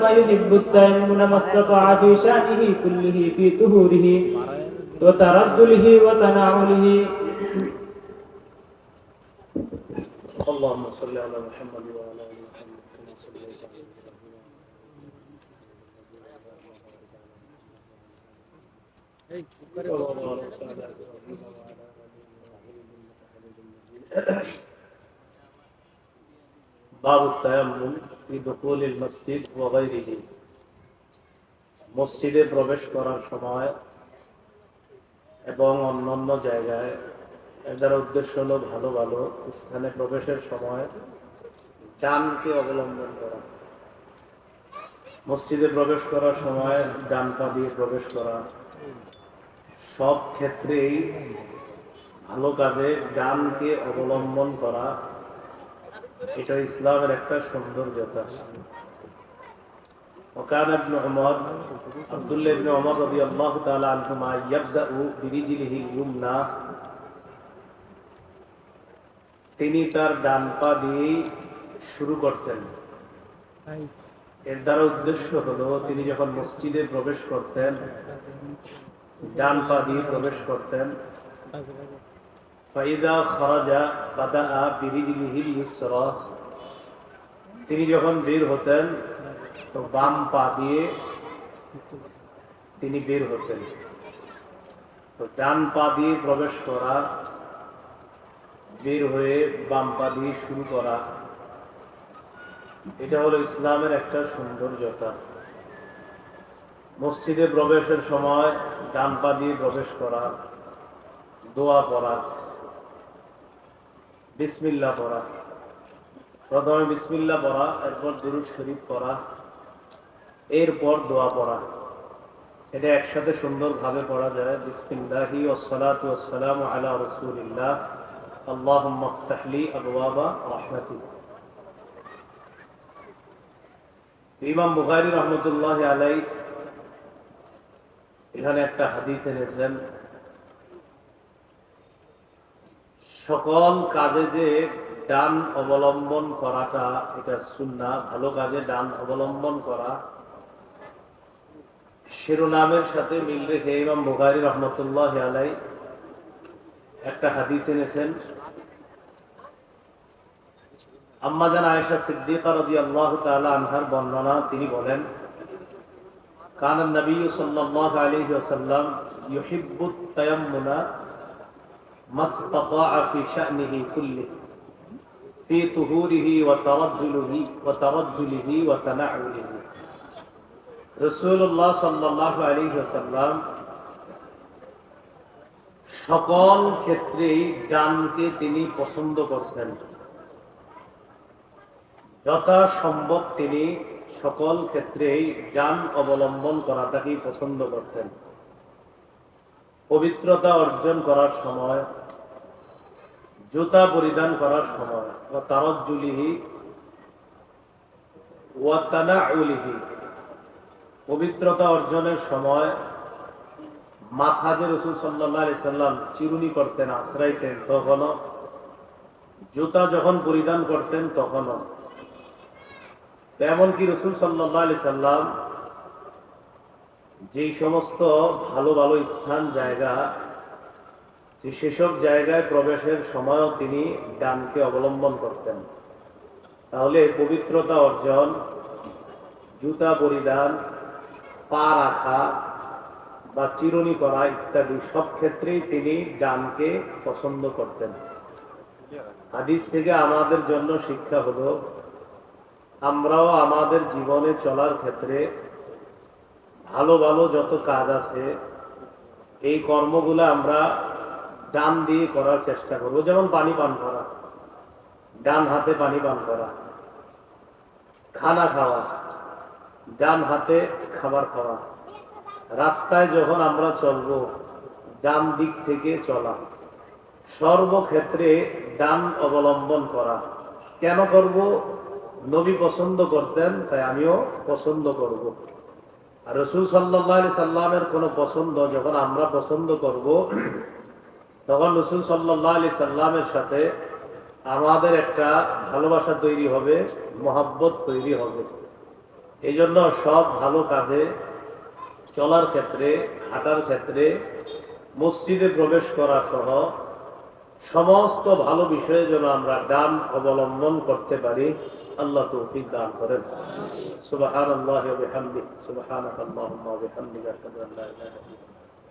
كما يحب التيمم ما استطاع في شأنه كله في طهوره وترجله وتناوله. اللهم صل على محمد وعلى ال محمد كما صليت على باب التيمم في دخول المسجد وغيره মসজিদে প্রবেশ করার সময় এবং অন্যান্য জায়গায় এর উদ্দেশ্য হলো ভালো ভালো স্থানে প্রবেশের সময় ডানকে অবলম্বন করা। মসজিদে প্রবেশ করার সময় ডান পা দিয়ে প্রবেশ করা, সব ক্ষেত্রেই ভালো কাজে ডানকে অবলম্বন করা, এটা ইসলামের একটা সৌন্দর্যতা। وكان ابن عمر عبد الله بن عمر رضي الله تعالى عنهما يبدأ برجله اليمنى তিনি তার ডান পা দিয়ে শুরু করতেন। এর দ্বারা উদ্দেশ্য হলো তিনি যখন মসজিদে প্রবেশ করতেন ডান পা দিয়ে প্রবেশ করতেন। ফাইদা খরাজা বাদাআ বিরিজলিহি ইসরা, তিনি যখন বের হতেন তো বাম পা দিয়ে তিনি বের হতেন। তো ডান পা দিয়ে প্রবেশ করা, বের হয়ে বাম পা দিয়ে শুরু করা, এটা হলো ইসলামের একটা সৌন্দর্যতা। মসজিদে প্রবেশের সময় ডান পা দিয়ে প্রবেশ করা, দোয়া পড়া, বিসমিল্লাহ পড়া, প্রথমে বিসমিল্লাহ পড়া, এরপর দুরূদ শরীফ পড়া, এরপর দোয়া পড়া, এটা একসাথে সুন্দরভাবে পড়া যায়। বিসমিল্লাহি ওয়াসসালাতু ওয়াসসালামু আলা রাসূলিল্লাহ আল্লাহুম্মা ইফতাহ লি আবওয়াবা রাহমাতিক। ইমাম বুখারী রাহমাতুল্লাহি আলাইহি এখানে একটা হাদিস এনেছেন, সকল কাজে যে ডান অবলম্বন করাটা এটা সুন্নাহ, ভালো কাজে ডান অবলম্বন করা, শিরোনামের সাথে মিল রেখে ইমাম বুখারী রাহমাতুল্লাহি আলাইহি একটা হাদিস এনেছেন। আম্মা জান আয়েশা সিদ্দিকা রাদিয়াল্লাহু তাআলা আনহার বর্ণনা, তিনি বলেন কানা নবী সাল্লাল্লাহু আলাইহি ওয়াসাল্লাম ইউহিব্বুত তায়াম্মুনা মাসতাতাআ ফি শা'নিহি কুল্লিহি ফি তুহুরিহি ওয়া তারাজ্জুলিহি ওয়া তানাউলিহি। রাসূলুল্লাহ সাল্লাল্লাহু আলাইহি ওয়াসাল্লাম সকল ক্ষেত্রেই ডানকে তিনি পছন্দ করতেন, যথাসম্ভব তিনি সকল ক্ষেত্রেই ডান অবলম্বন করাটাকেই পছন্দ করতেন। পবিত্রতা অর্জন করার সময়, জুতা পরিধান করার সময়, ওয়া তারাজ্জুলিহি ওয়া তানাউলিহি, পবিত্রতা অর্জনের সময় মাথা যে রাসূল সাল্লাল্লাহু আলাইহি সাল্লাম চিরুনি করতেন, আশ্রাইতেন, তখনও, জুতা যখন পরিধান করতেন তখনও। এমনকি রাসূল সাল্লাল্লাহু আলাইহি সাল্লাম যেই সমস্ত ভালো ভালো স্থান জায়গা, সেসব জায়গায় প্রবেশের সময়ও তিনি ডানকে অবলম্বন করতেন। তাহলে পবিত্রতা অর্জন, জুতা পরিধান, পা রাখা বা চিরুনি করা ইত্যাদি সব ক্ষেত্রেই তিনি ডানকে পছন্দ করতেন। হাদিস থেকে আমাদের জন্য শিক্ষা হলো, আমরাও আমাদের জীবনে চলার ক্ষেত্রে ভালো ভালো যত কাজ আছে এই কর্মগুলো আমরা ডান দিয়ে করার চেষ্টা করবো। যেমন পানি পান করা, ডান হাতে পানি পান করা, খানা খাওয়া, ডান হাতে খাবার খাওয়া, রাস্তায় যখন আমরা চলবো ডান দিক থেকে চলা, সর্বক্ষেত্রে ডান অবলম্বন করা। কেন করব? নবী পছন্দ করতেন, তাই আমিও পছন্দ করব। আর রাসূল সাল্লাল্লাহু আলাইহি সাল্লামের কোন পছন্দ যখন আমরা পছন্দ করব, তখন রাসূল সাল্লাল্লাহু আলাইহি সাল্লামের সাথে আমাদের একটা ভালোবাসা তৈরি হবে, মহব্বত তৈরি হবে। এই জন্য সব ভালো কাজে চলার ক্ষেত্রে, হাঁটার ক্ষেত্রে, মসজিদে প্রবেশ করা সহ সমস্ত ভালো বিষয়ে যেন আমরা ডান অবলম্বন করতে পারি, আল্লাহ তৌফিক দান করেন। সুবহানাল্লাহি ওয়া বিহামদিহি, সুবহানাকাল্লাহুম্মা ওয়া বিহামদিকা, আশহাদু আল্লা ইলাহা ইল্লা আনতা।